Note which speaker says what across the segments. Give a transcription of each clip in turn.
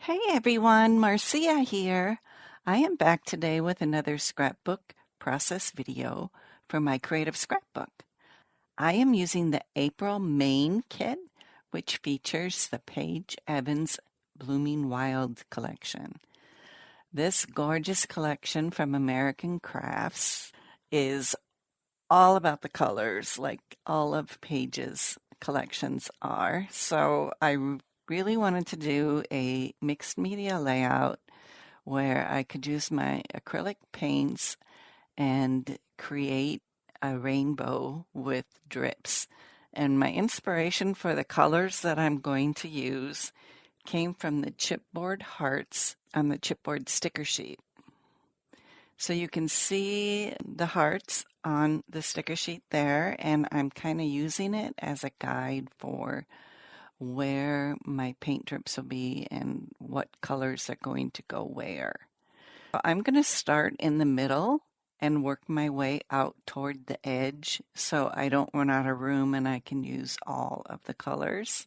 Speaker 1: Hey everyone, Marcia here. I am back today with another scrapbook process video for my creative scrapbook. I am using the April Main kit, which features the Paige Evans Blooming Wild collection. This gorgeous collection from American Crafts is all about the colors, like all of Paige's collections are. So I really wanted to do a mixed media layout where I could use my acrylic paints and create a rainbow with drips. And my inspiration for the colors that I'm going to use came from the chipboard hearts on the chipboard sticker sheet. So you can see the hearts on the sticker sheet there, and I'm kind of using it as a guide for where my paint drips will be and what colors are going to go where. I'm going to start in the middle and work my way out toward the edge so I don't run out of room and I can use all of the colors.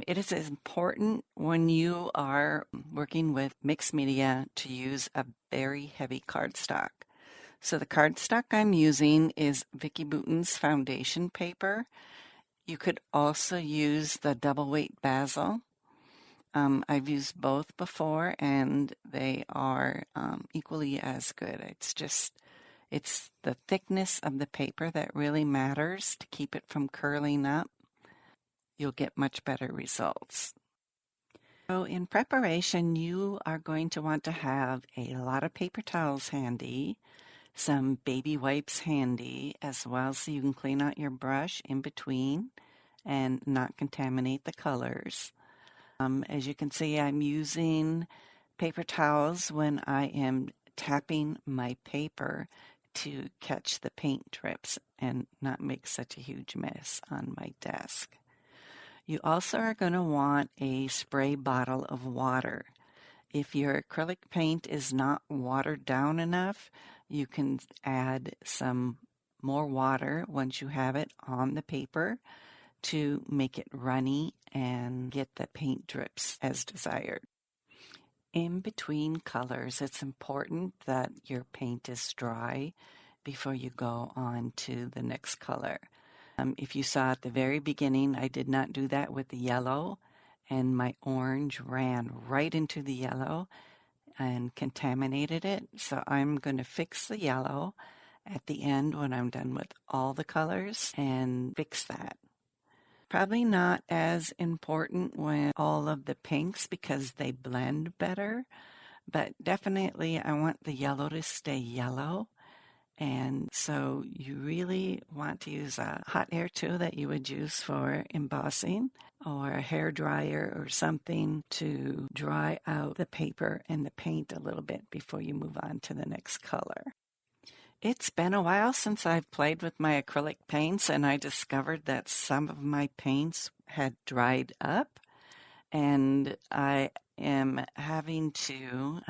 Speaker 1: It is important when you are working with mixed media to use a very heavy cardstock. So the cardstock I'm using is Vicki Boutin's foundation paper. You could also use the double weight basil. I've used both before and they are equally as good. It's the thickness of the paper that really matters to keep it from curling up. You'll get much better results. So in preparation, you are going to want to have a lot of paper towels handy, some baby wipes handy as well so you can clean out your brush in between and not contaminate the colors. As you can see, I'm using paper towels when I am tapping my paper to catch the paint drips and not make such a huge mess on my desk. You also are going to want a spray bottle of water. If your acrylic paint is not watered down enough, you can add some more water once you have it on the paper to make it runny and get the paint drips as desired. In between colors, it's important that your paint is dry before you go on to the next color. If you saw at the very beginning, I did not do that with the yellow, and my orange ran right into the yellow and contaminated it. So I'm going to fix the yellow at the end when I'm done with all the colors and fix that. Probably not as important with all of the pinks because they blend better, but definitely I want the yellow to stay yellow. And so you really want to use a hot air tool that you would use for embossing or a hair dryer or something to dry out the paper and the paint a little bit before you move on to the next color. It's been a while since I've played with my acrylic paints, and I discovered that some of my paints had dried up, and I am having to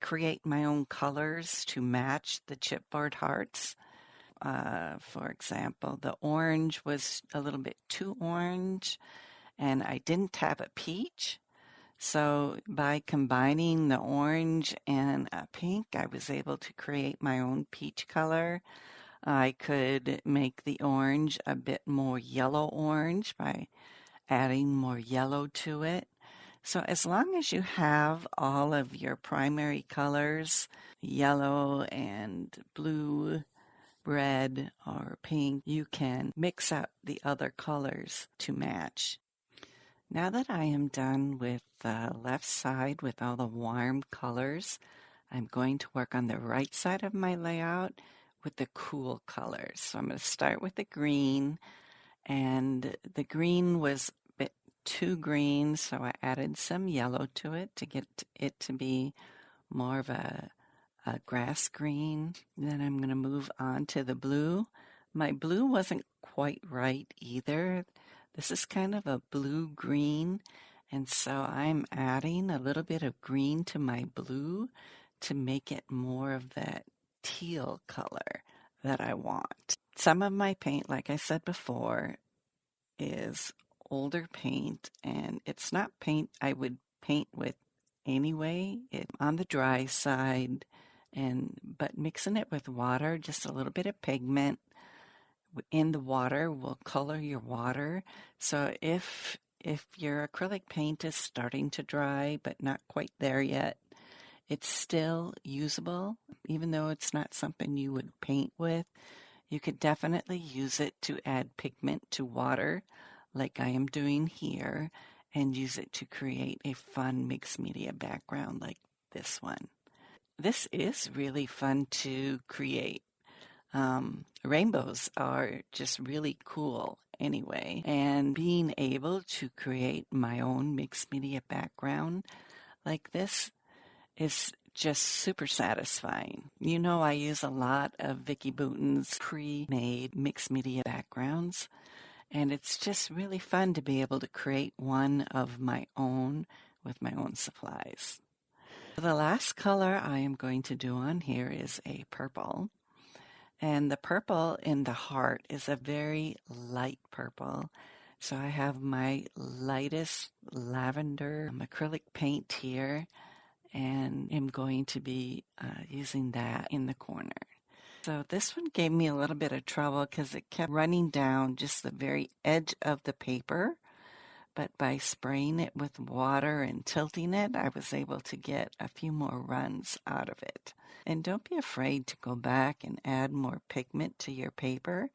Speaker 1: create my own colors to match the chipboard hearts. For example, the orange was a little bit too orange, and I didn't have a peach. So by combining the orange and a pink, I was able to create my own peach color. I could make the orange a bit more yellow orange by adding more yellow to it. So as long as you have all of your primary colors, yellow and blue, red or pink, you can mix up the other colors to match. Now that I am done with the left side with all the warm colors, I'm going to work on the right side of my layout with the cool colors. So I'm going to start with the green, and the green was a bit too green, so I added some yellow to it to get it to be more of a grass green. Then I'm going to move on to the blue. My blue wasn't quite right either. This is kind of a blue-green, and so I'm adding a little bit of green to my blue to make it more of that teal color that I want. Some of my paint, like I said before, is older paint, and it's not paint I would paint with anyway. It's on the dry side, but mixing it with water, just a little bit of pigment in the water will color your water. So if your acrylic paint is starting to dry but not quite there yet, it's still usable. Even though it's not something you would paint with, you could definitely use it to add pigment to water, like I am doing here, and use it to create a fun mixed media background like this one. This is really fun to create. Rainbows are just really cool anyway, and being able to create my own mixed media background like this is just super satisfying. You know, I use a lot of Vicky Bouton's pre-made mixed media backgrounds, and it's just really fun to be able to create one of my own with my own supplies. The last color I am going to do on here is a purple. And the purple in the heart is a very light purple. So I have my lightest lavender acrylic paint here, and I'm going to be using that in the corner. So this one gave me a little bit of trouble because it kept running down just the very edge of the paper. But by spraying it with water and tilting it, I was able to get a few more runs out of it. And don't be afraid to go back and add more pigment to your paper.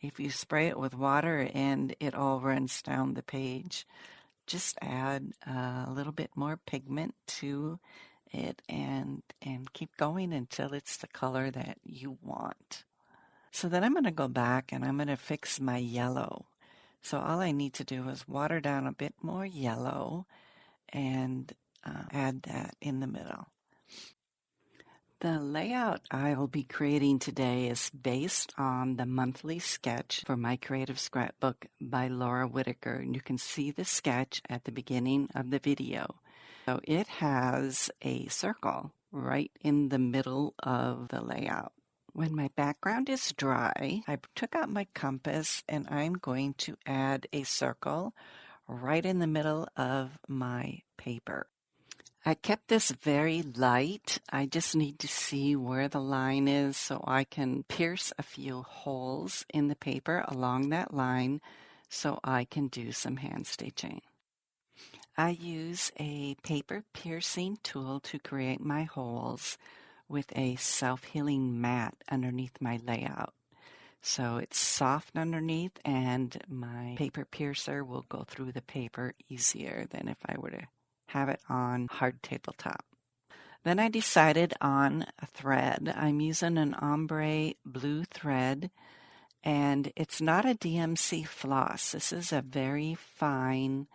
Speaker 1: If you spray it with water and it all runs down the page, just add a little bit more pigment to it and keep going until it's the color that you want. So then I'm going to go back and I'm going to fix my yellow. So all I need to do is water down a bit more yellow and add that in the middle. The layout I'll be creating today is based on the monthly sketch for My Creative Scrapbook by Laura Whitaker. And you can see the sketch at the beginning of the video. So it has a circle right in the middle of the layout. When my background is dry, I took out my compass and I'm going to add a circle right in the middle of my paper. I kept this very light. I just need to see where the line is so I can pierce a few holes in the paper along that line so I can do some hand stitching. I use a paper piercing tool to create my holes with a self-healing mat underneath my layout. So it's soft underneath and my paper piercer will go through the paper easier than if I were to have it on hard tabletop. Then I decided on a thread. I'm using an ombre blue thread, and it's not a DMC floss. This is a very fine,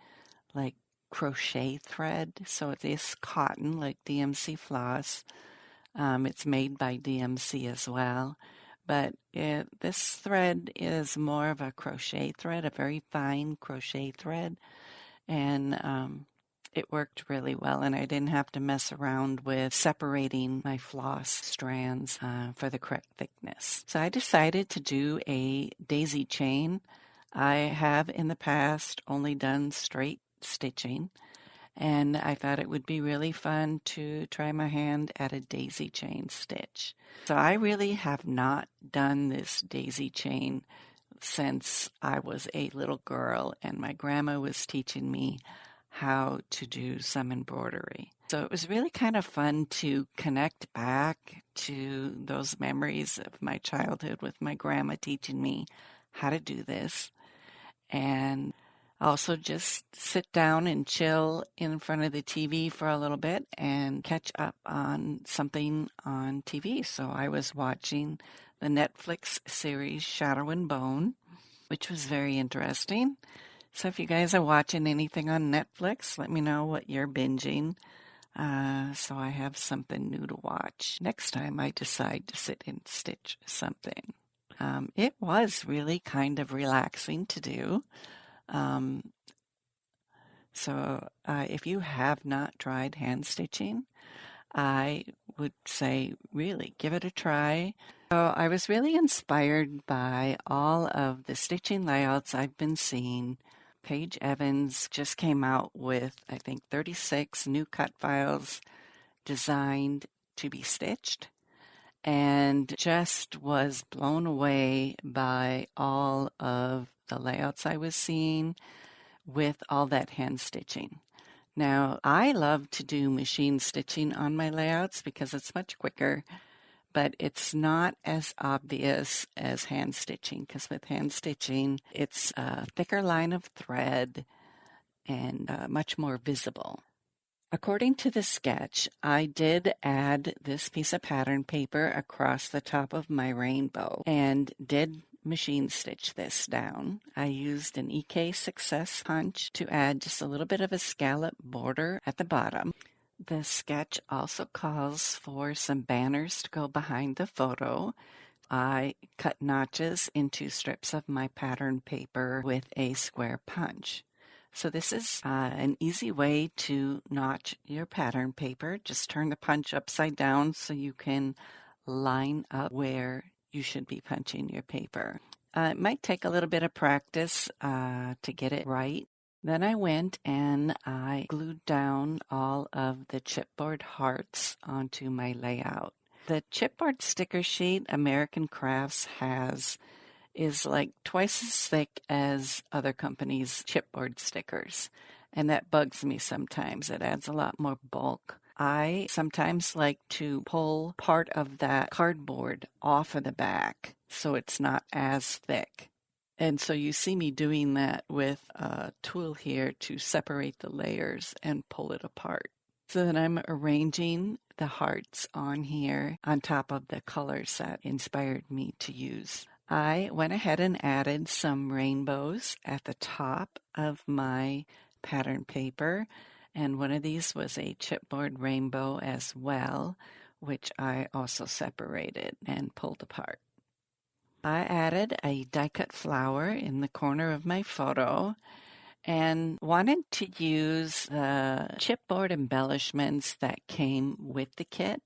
Speaker 1: like crochet thread. So it is cotton, like DMC floss. It's made by DMC as well. But this thread is more of a crochet thread, a very fine crochet thread. And it worked really well, and I didn't have to mess around with separating my floss strands for the correct thickness. So I decided to do a daisy chain. I have in the past only done straight stitching, and I thought it would be really fun to try my hand at a daisy chain stitch. So I really have not done this daisy chain since I was a little girl, and my grandma was teaching me how to do some embroidery. So it was really kind of fun to connect back to those memories of my childhood with my grandma teaching me how to do this, and also just sit down and chill in front of the TV for a little bit and catch up on something on TV. So I was watching the Netflix series Shadow and Bone, which was very interesting. So if you guys are watching anything on Netflix, let me know what you're binging so I have something new to watch next time I decide to sit and stitch something. It was really kind of relaxing to do. So if you have not tried hand stitching, I would say really give it a try. So I was really inspired by all of the stitching layouts I've been seeing Paige Evans just came out with, I think, 36 new cut files designed to be stitched, and just was blown away by all of the layouts I was seeing with all that hand stitching. Now, I love to do machine stitching on my layouts because it's much quicker, but it's not as obvious as hand stitching, because with hand stitching, it's a thicker line of thread and much more visible. According to the sketch, I did add this piece of pattern paper across the top of my rainbow and did machine stitch this down. I used an EK Success punch to add just a little bit of a scallop border at the bottom. The sketch also calls for some banners to go behind the photo. I cut notches into strips of my pattern paper with a square punch. So this is an easy way to notch your pattern paper. Just turn the punch upside down so you can line up where you should be punching your paper. It might take a little bit of practice to get it right. Then I went and I glued down all of the chipboard hearts onto my layout. The chipboard sticker sheet American Crafts has is like twice as thick as other companies' chipboard stickers, and that bugs me sometimes. It adds a lot more bulk. I sometimes like to pull part of that cardboard off of the back so it's not as thick. And so you see me doing that with a tool here to separate the layers and pull it apart. So then I'm arranging the hearts on here on top of the colors that inspired me to use. I went ahead and added some rainbows at the top of my pattern paper, and one of these was a chipboard rainbow as well, which I also separated and pulled apart. I added a die-cut flower in the corner of my photo and wanted to use the chipboard embellishments that came with the kit.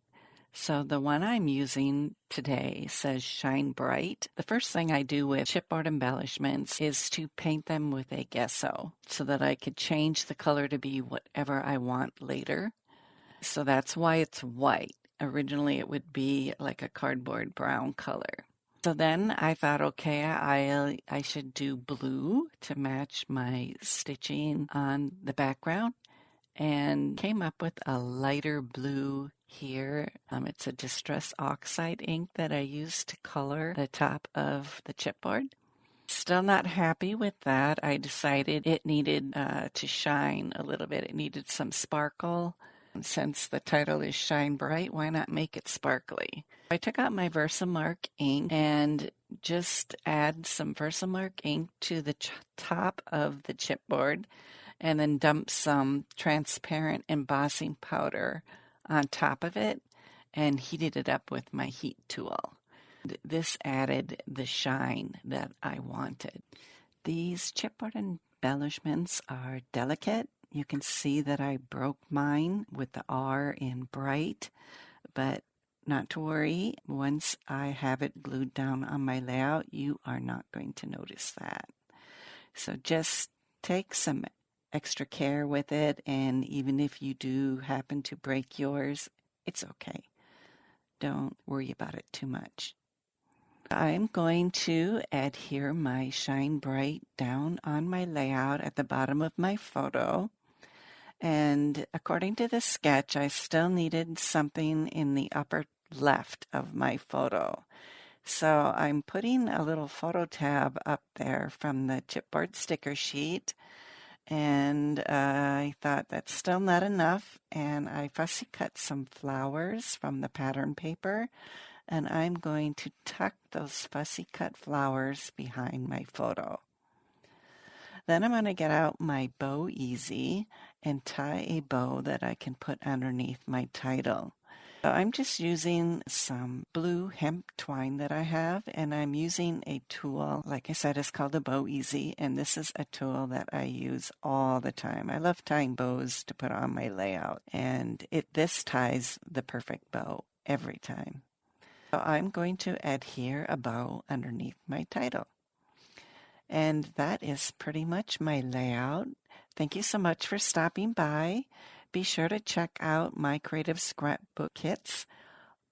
Speaker 1: So the one I'm using today says Shine Bright. The first thing I do with chipboard embellishments is to paint them with a gesso so that I could change the color to be whatever I want later. So that's why it's white. Originally it would be like a cardboard brown color. So then I thought, okay, I should do blue to match my stitching on the background, and came up with a lighter blue here. It's a Distress Oxide ink that I used to color the top of the chipboard. Still not happy with that. I decided it needed to shine a little bit. It needed some sparkle. And since the title is Shine Bright, why not make it sparkly? I took out my Versamark ink and just add some Versamark ink to the top of the chipboard, and then dump some transparent embossing powder on top of it and heated it up with my heat tool. This added the shine that I wanted. These chipboard embellishments are delicate. You can see that I broke mine with the R in bright, but not to worry. Once I have it glued down on my layout, you are not going to notice that. So just take some extra care with it, and even if you do happen to break yours, it's okay. Don't worry about it too much. I'm going to adhere my Shine Bright down on my layout at the bottom of my photo. And according to the sketch, I still needed something in the upper left of my photo. So I'm putting a little photo tab up there from the chipboard sticker sheet. And I thought that's still not enough. And I fussy cut some flowers from the pattern paper. And I'm going to tuck those fussy cut flowers behind my photo. Then I'm going to get out my Bow Easy and tie a bow that I can put underneath my title. So I'm just using some blue hemp twine that I have, and I'm using a tool, like I said, it's called the Bow Easy, and this is a tool that I use all the time. I love tying bows to put on my layout, and this ties the perfect bow every time. So I'm going to adhere a bow underneath my title. And that is pretty much my layout. Thank you so much for stopping by. Be sure to check out My Creative Scrapbook kits.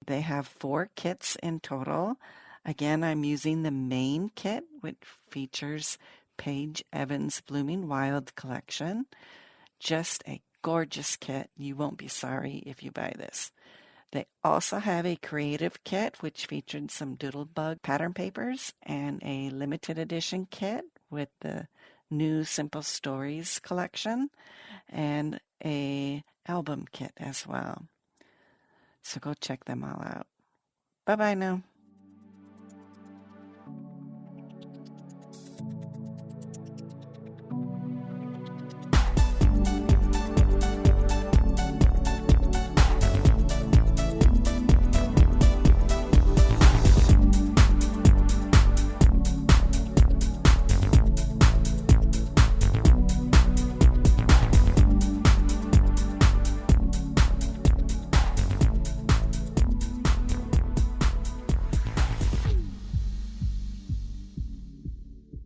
Speaker 1: They have 4 kits in total. Again, I'm using the main kit, which features Paige Evans Blooming Wild collection. Just a gorgeous kit. You won't be sorry if you buy this. They also have a creative kit, which featured some doodlebug pattern papers, and a limited edition kit with the new Simple Stories collection, and a album kit as well. So go check them all out. Bye bye now.